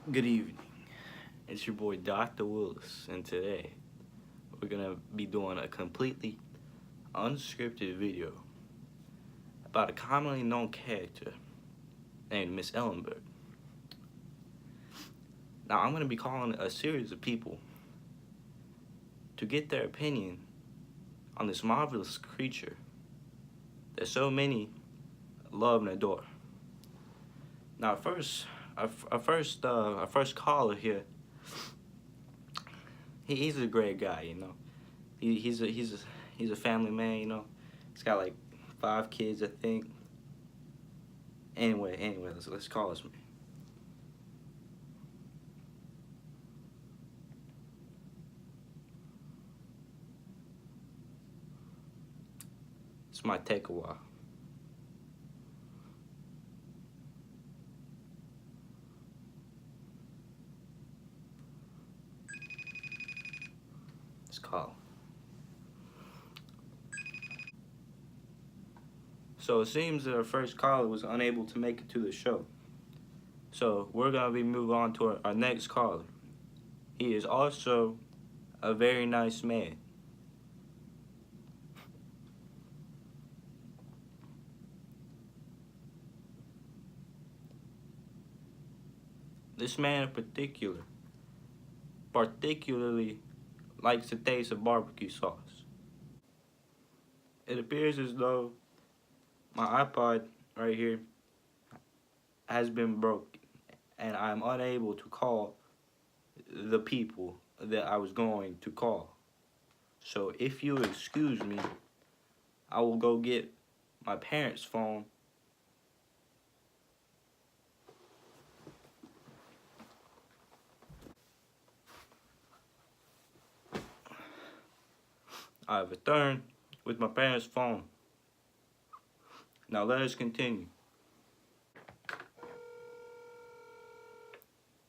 Good evening. It's your boy Dr. Willis, and today we're gonna be doing a completely unscripted video about a commonly known character named Miss Ellenberg. Now, I'm gonna be calling a series of people to get their opinion on this marvelous creature that so many love and adore. Now, our first caller here, he's a great guy, you know. He's a family man, you know. He's got like 5 kids, I think. Anyway, let's call this man. This might take a while. Let's call. So it seems that our first caller was unable to make it to the show. So we're gonna be moving on to our next caller. He is also a very nice man. This man in particularly likes the taste of barbecue sauce. It appears as though my iPod right here has been broken and I'm unable to call the people that I was going to call. So if you excuse me, I will go get my parents' phone I have returned with my parents' phone. Now let us continue.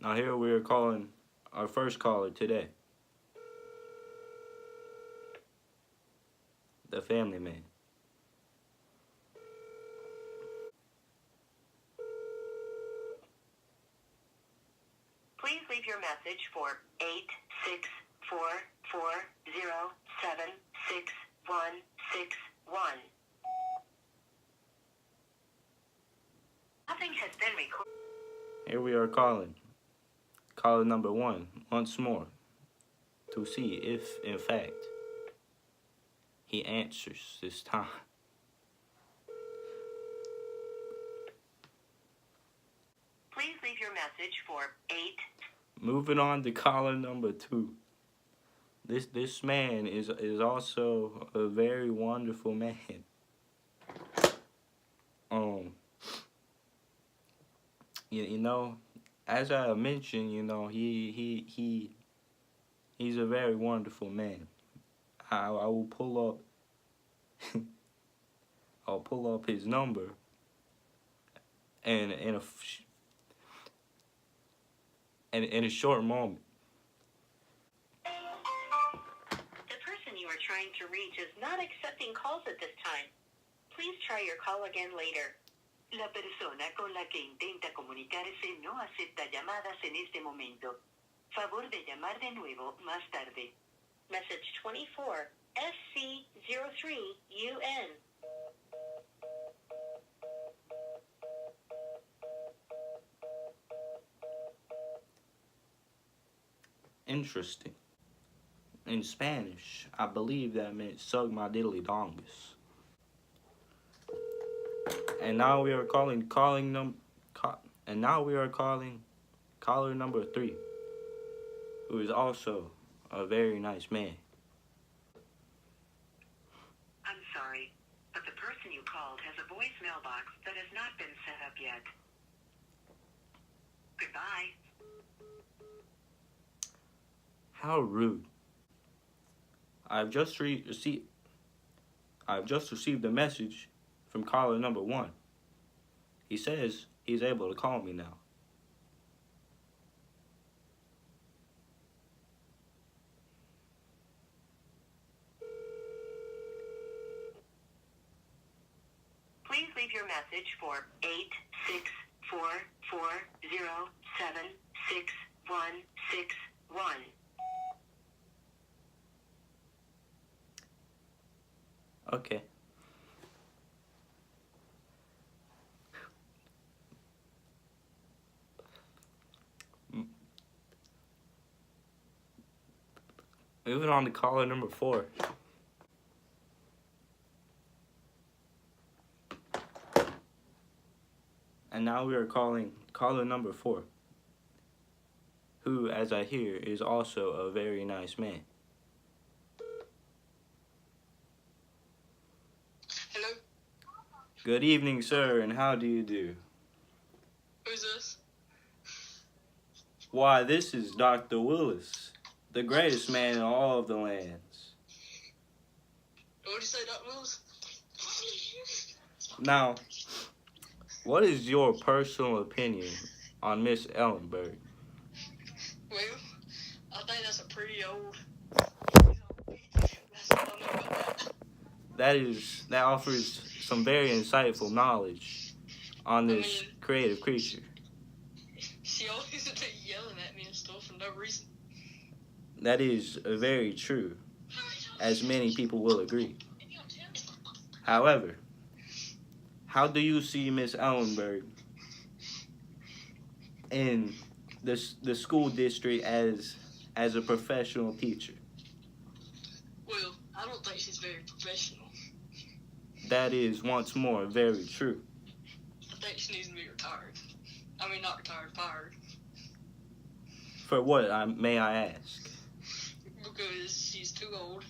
Now here we are calling our first caller today. The family man. Please leave your message for 86440766161. Nothing has been recorded. Here we are calling. Caller number 1 once more to see if, in fact, he answers this time. Please leave your message for 8. Moving on to caller number 2. This man is also a very wonderful man. You know, as I mentioned, you know, he's a very wonderful man. I will pull up I'll pull up his number and in a short moment. The person you are trying to reach is not accepting calls at this time. Please try your call again later. La persona con la que intenta comunicarse no acepta llamadas en este momento. Favor de llamar de nuevo más tarde. Message 24, SC03UN. Interesting. In Spanish, I believe that meant "sug my diddly dongus." And now we are calling caller number 3, who is also a very nice man. I'm sorry, but the person you called has a voicemail box that has not been set up yet. Goodbye. How rude. I've just received a message from caller number 1. He says he's able to call me now. Please leave your message for 86440766161. 6161. Okay. Moving on to caller number 4. And now we are calling caller number 4, who, as I hear, is also a very nice man. Hello? Good evening, sir, and how do you do? Who's this? Why, this is Dr. Willis, the greatest man in all of the lands. What did you say, Dr. Willis? Now, what is your personal opinion on Miss Ellenberg? Well, I think that's a pretty old. That's all I know about that. That offers some very insightful knowledge on this creative creature. She always would be yelling at me and stuff for no reason. That is very true, as many people will agree. However, how do you see Miss Ellenberg in the school district as a professional teacher? Well, I don't think she's very professional. That is, once more, very true. I think she needs to be retired. I mean, not retired, fired. For what, may I ask? Because she's too old,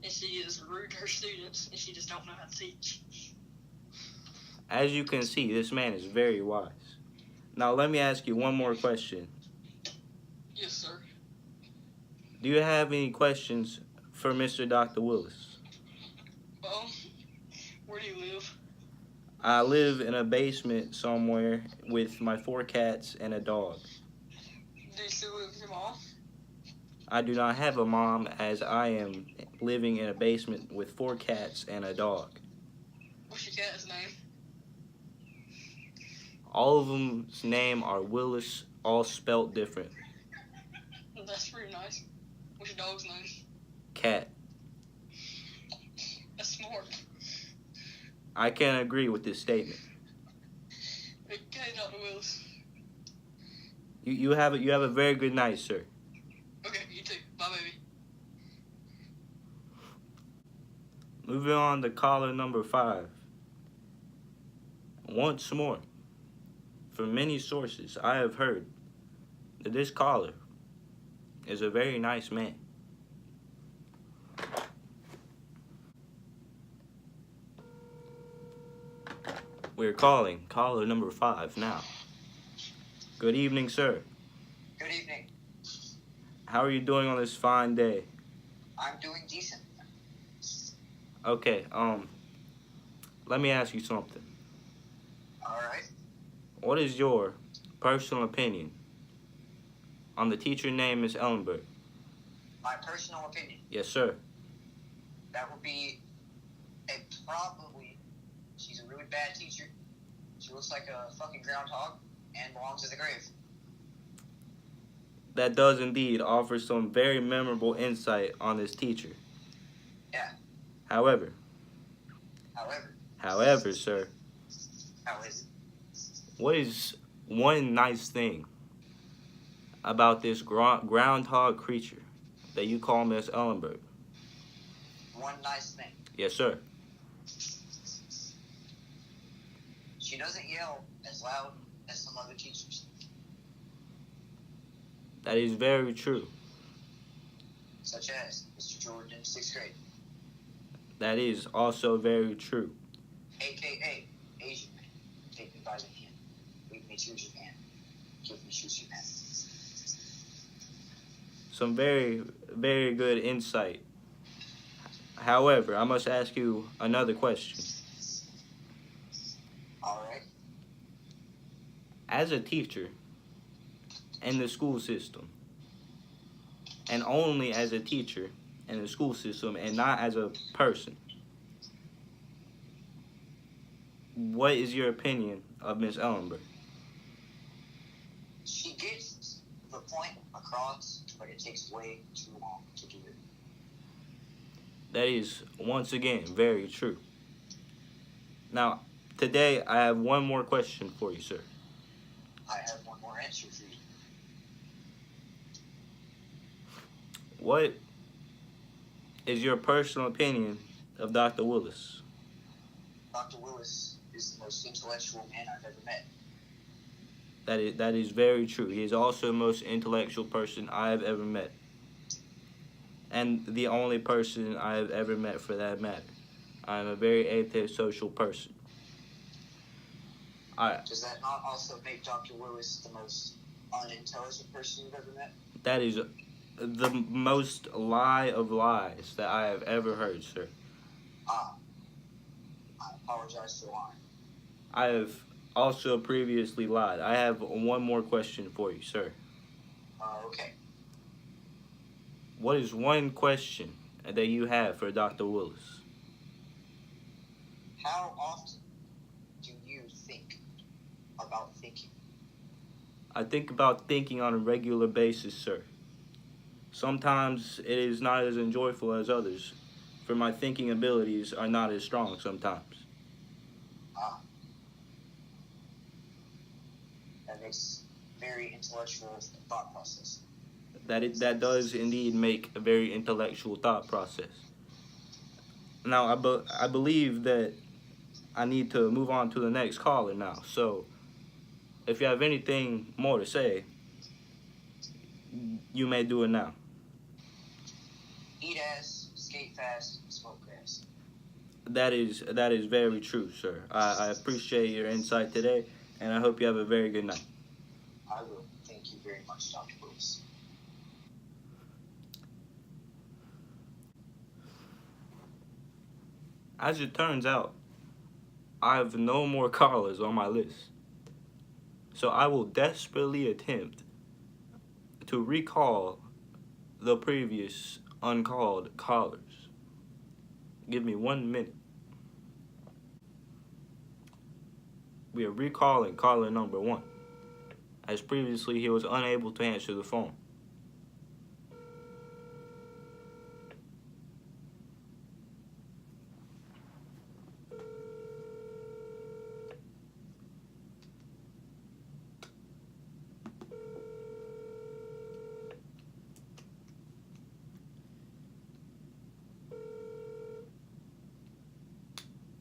and she is rude to her students, and she just don't know how to teach. As you can see, this man is very wise. Now, let me ask you one more question. Yes, sir. Do you have any questions for Mr. Dr. Willis? Where do you live? I live in a basement somewhere with my 4 cats and a dog. Do you still live with your mom? I do not have a mom, as I am living in a basement with 4 cats and a dog. What's your cat's name? All of them's name are Willis, all spelt different. That's pretty nice. What's your dog's name? Cat. That's smart. I can agree with this statement. Okay, Dr. Willis. You have a very good night, sir. Okay, you too. Bye, baby. Moving on to caller number 5. Once more, from many sources, I have heard that this caller is a very nice man. We're calling caller number 5 now. Good evening, sir. Good evening. How are you doing on this fine day? I'm doing decent. Okay, let me ask you something. All right. What is your personal opinion on the teacher named Miss Ellenberg? My personal opinion, Yes, sir. that would be she's a really bad teacher. She looks like a fucking groundhog and belongs to the grave. That does indeed offer some very memorable insight on this teacher. Yeah. However, However, sir, how is it? what is one nice thing about this groundhog creature that you call Miss Ellenberg? One nice thing. Yes, sir. She doesn't yell as loud as some other teachers. That is very true. Such as Mr. Jordan in 6th grade. That is also very true. AKA Asian man. Take me by the hand. Leave me choose your hand. Give me choose your hand. Some very, very good insight. However, I must ask you another question. Alright. As a teacher in the school system, and only as a teacher in the school system and not as a person, what is your opinion of Miss Ellenberg? She gets across, but it takes way too long to do it. That is, once again, very true. Now, today I have one more question for you, sir. I have one more answer for you. What is your personal opinion of Dr. Willis? Dr. Willis is the most intellectual man I've ever met. That is very true. He is also the most intellectual person I have ever met. And the only person I have ever met for that matter. I am a very antisocial person. Does that not also make Dr. Willis the most unintelligent person you've ever met? That is the most lie of lies that I have ever heard, sir. I apologize for lying. I have also previously lied. I have one more question for you, sir. Okay. What is one question that you have for Dr. Willis? How often do you think about thinking? I think about thinking on a regular basis, sir. Sometimes it is not as enjoyable as others, for my thinking abilities are not as strong sometimes. That makes very intellectual thought process. That does indeed make a very intellectual thought process. Now, I believe that I need to move on to the next caller now. So, if you have anything more to say, you may do it now. Eat ass, skate fast, smoke grass. That is very true, sir. I appreciate your insight today, and I hope you have a very good night. I will. Thank you very much, Dr. Willis. As it turns out, I have no more callers on my list. So I will desperately attempt to recall the previous uncalled callers. Give me 1 minute. We are recalling caller number 1, as previously he was unable to answer the phone.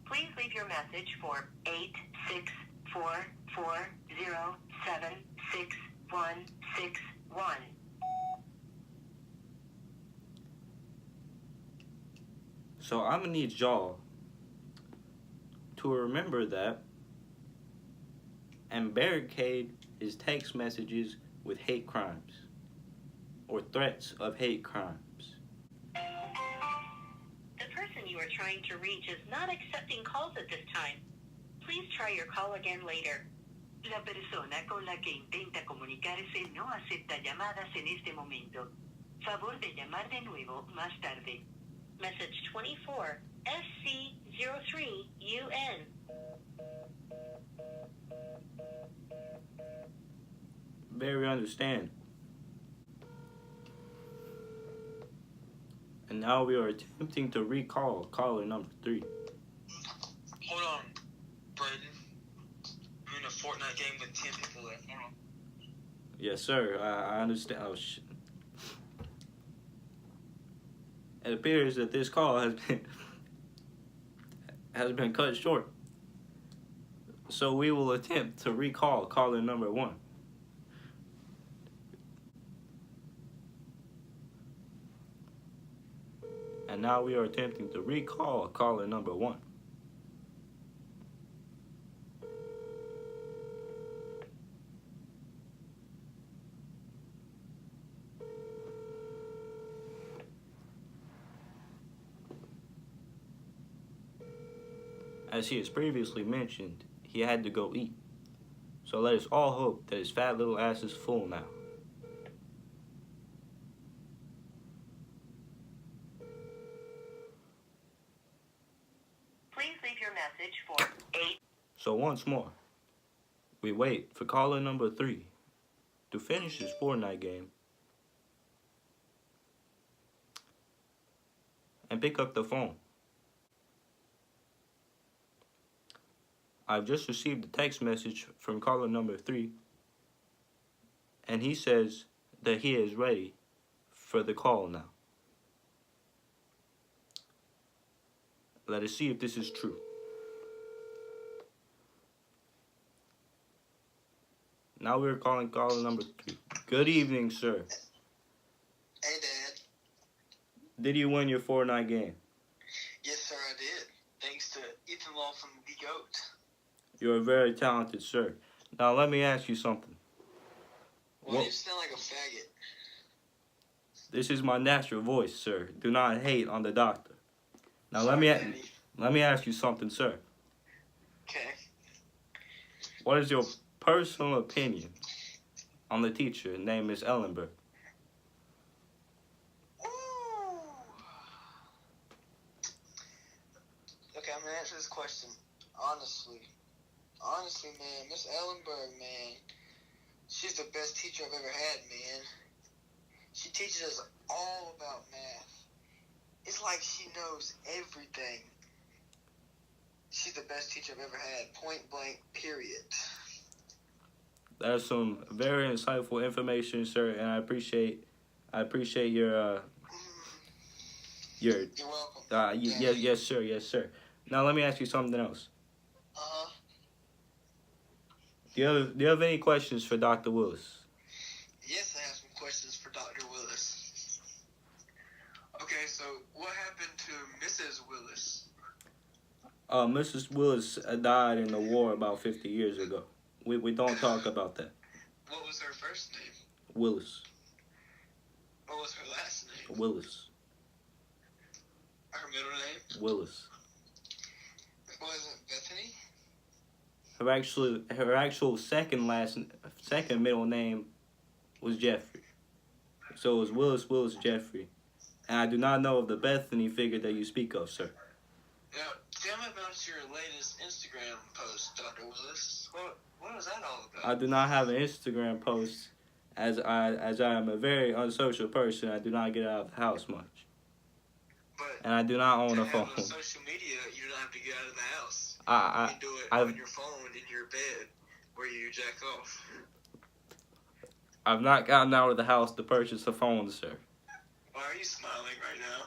Please leave your message for 86440766161. So I'm gonna need y'all to remember that and barricade his text messages with hate crimes or threats of hate crimes. The person you are trying to reach is not accepting calls at this time. Please try your call again later. La persona con la que intenta comunicarse no acepta llamadas en este momento. Favor de llamar de nuevo más tarde. Message 24, SC03UN. Very understand. And now we are attempting to recall caller number 3. Hold on, Braden. I'm in a Fortnite game with 10 people left. Hold on. Yes, sir. I understand. Oh, shit. It appears that this call has been cut short. So we will attempt to recall caller number 1. And now we are attempting to recall caller number 1. As he has previously mentioned, he had to go eat. So let us all hope that his fat little ass is full now. Please leave your message for 8. So once more, we wait for caller number 3 to finish his Fortnite game and pick up the phone. I've just received a text message from caller number 3, and he says that he is ready for the call now. Let us see if this is true. Now we're calling caller number 3. Good evening, sir. Hey, Dad. Did you win your Fortnite game? Yes, sir, I did. Thanks to Ethan Lawson, the GOAT. You're very talented, sir. Now let me ask you something. Why do you sound like a faggot? This is my natural voice, sir. Do not hate on the doctor. Now let me ask you something, sir. Okay. What is your personal opinion on the teacher named Miss Ellenberg? Ooh. Okay, I'm gonna answer this question honestly. Honestly, man, Miss Ellenberg, man, she's the best teacher I've ever had, man. She teaches us all about math. It's like she knows everything. She's the best teacher I've ever had, point blank, period. That's some very insightful information, sir, and I appreciate your You're welcome. yes, sir. Now let me ask you something else. Uh-huh. Do you have any questions for Dr. Willis? Yes, I have some questions for Dr. Willis. Okay, so what happened to Mrs. Willis? Mrs. Willis died in the war about 50 years ago. We don't talk about that. What was her first name? Willis. What was her last name? Willis. Her middle name? Willis. Was it Bethany? Her actual second middle name was Jeffrey. So it was Willis Jeffrey. And I do not know of the Bethany figure that you speak of, sir. Now, tell me about your latest Instagram post, Dr. Willis. What was that all about? I do not have an Instagram post, as I am a very unsocial person. I do not get out of the house much, and I do not own a phone. On social media, you don't have to get out of the house. You do it on your phone in your bed where you jack off. I've not gotten out of the house to purchase a phone, sir. Why are you smiling right now?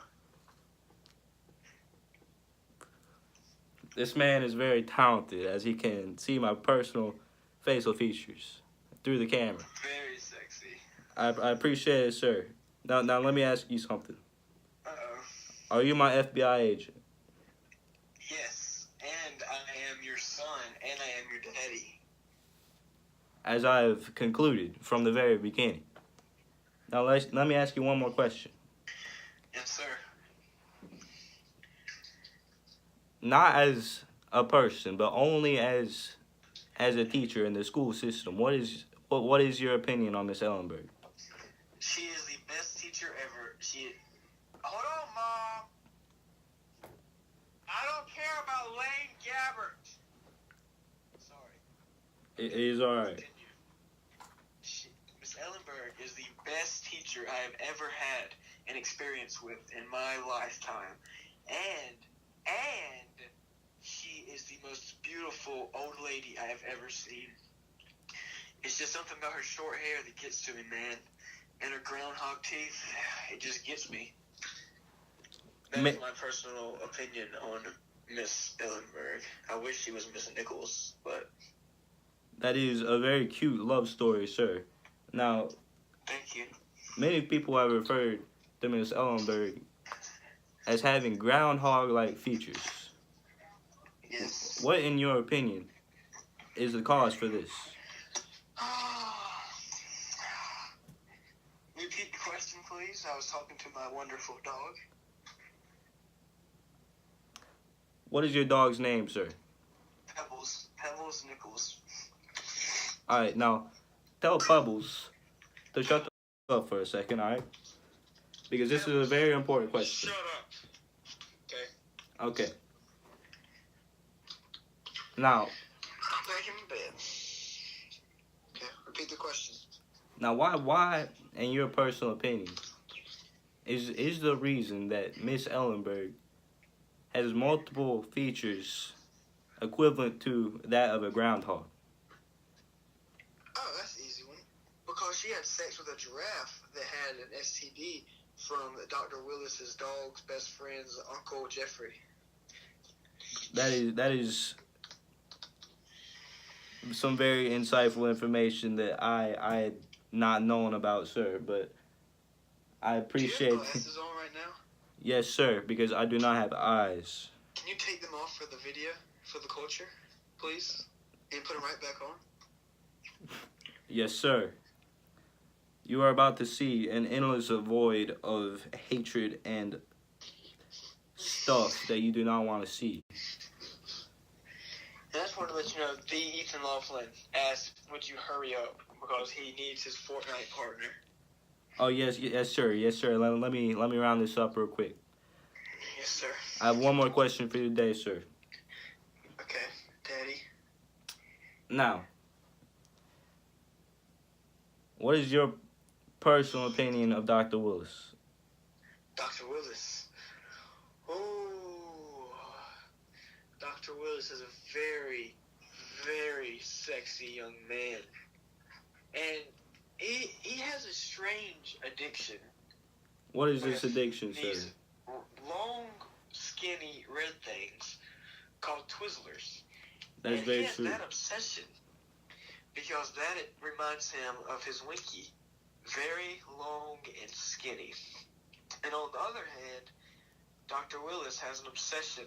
This man is very talented, as he can see my personal facial features through the camera. Very sexy. I appreciate it, sir. Now let me ask you something. Uh-oh. Are you my FBI agent? Yes, and I am your son, and I am your daddy. As I have concluded from the very beginning. Now let me ask you one more question. Yes, sir. Not as a person, but only as a teacher in the school system. What is your opinion on Miss Ellenberg? She is the best teacher ever. Hold on, Mom. I don't care about Lane Gabbert. Sorry. It is alright. Miss Ellenberg is the best teacher I have ever had an experience with in my lifetime. And she is the most beautiful old lady I have ever seen. It's just something about her short hair that gets to me, man. And her groundhog teeth, it just gets me. That's my personal opinion on Miss Ellenberg. I wish she was Miss Nichols, but... That is a very cute love story, sir. Now, thank you. Many people have referred to Miss Ellenberg as having groundhog-like features. Yes. What, in your opinion, is the cause for this? Repeat the question, please. I was talking to my wonderful dog. What is your dog's name, sir? Pebbles. Pebbles Nichols. Alright, now, tell Pebbles to shut the up for a second, alright? Because this is a very important question. Shut up. Okay. Okay. Now, I'm back in bed. Okay, repeat the question. Now, why, in your personal opinion, is the reason that Miss Ellenberg has multiple features equivalent to that of a groundhog. Oh, that's an easy one. Because she had sex with a giraffe that had an STD from Dr. Willis's dog's best friend's Uncle Jeffrey. That is some very insightful information that I had not known about, sir. But I appreciate. Do you have glasses on right now? Yes, sir. Because I do not have eyes. Can you take them off for the video, for the culture, please, and put them right back on? Yes, sir. You are about to see an endless void of hatred and stuff that you do not want to see. And I just wanted to let you know, the Ethan Laughlin asked, would you hurry up, because he needs his Fortnite partner. Oh, yes, sir. Yes, sir. Let me round this up real quick. Yes, sir. I have one more question for you today, sir. Okay, Daddy. Now, what is your personal opinion of Dr. Willis? Dr. Willis. Oh, Dr. Willis is a very, very sexy young man. And he has a strange addiction. What is this addiction, sir? These long, skinny, red things called Twizzlers. That is and very he has true. that obsession because that it reminds him of his Winky. Very long and skinny. And on the other hand, Dr. Willis has an obsession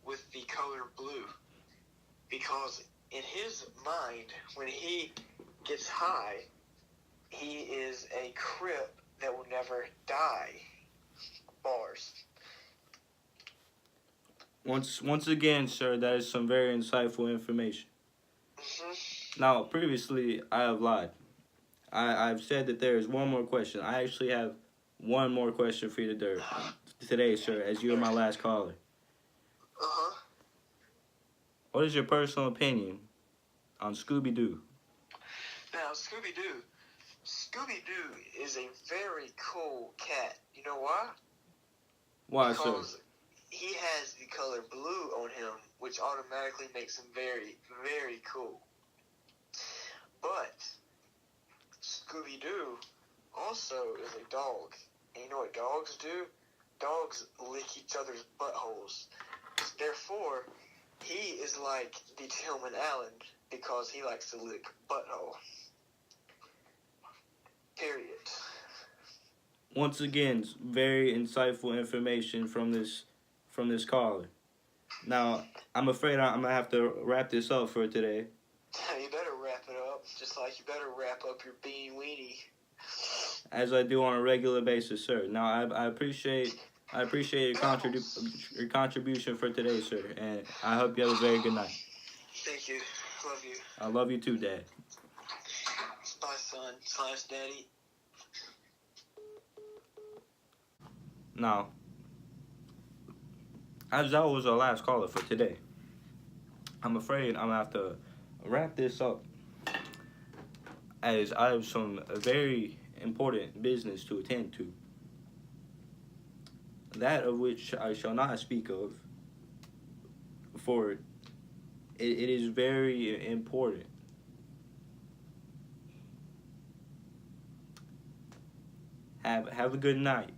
with the color blue because in his mind, when he gets high, he is a Crip that will never die. Bars. Once again, sir, that is some very insightful information. Mm-hmm. Now, previously, I have lied. I've said that there is one more question. I actually have one more question for you today, sir, as you are my last caller. Uh-huh. What is your personal opinion on Scooby-Doo? Now, Scooby-Doo is a very cool cat. You know why? Why, sir? Because he has the color blue on him, which automatically makes him very, very cool. But Scooby-Doo also is a dog. And you know what dogs do? Dogs lick each other's buttholes. Therefore, he is like the Tillman Allen because he likes to lick butthole. Period. Once again, very insightful information from this caller. Now, I'm afraid I'm gonna have to wrap this up for today. You better wrap it up, just like you better wrap up your beanie weenie. As I do on a regular basis, sir. Now, I appreciate your contribution for today, sir, and I hope you have a very good night. Thank you. Love you. I love you too, Dad. Bye, son / daddy. Now, as that was our last caller for today, I'm afraid I'm gonna have to wrap this up, as I have some very important business to attend to. That of which I shall not speak of, for it is very important. Have a good night.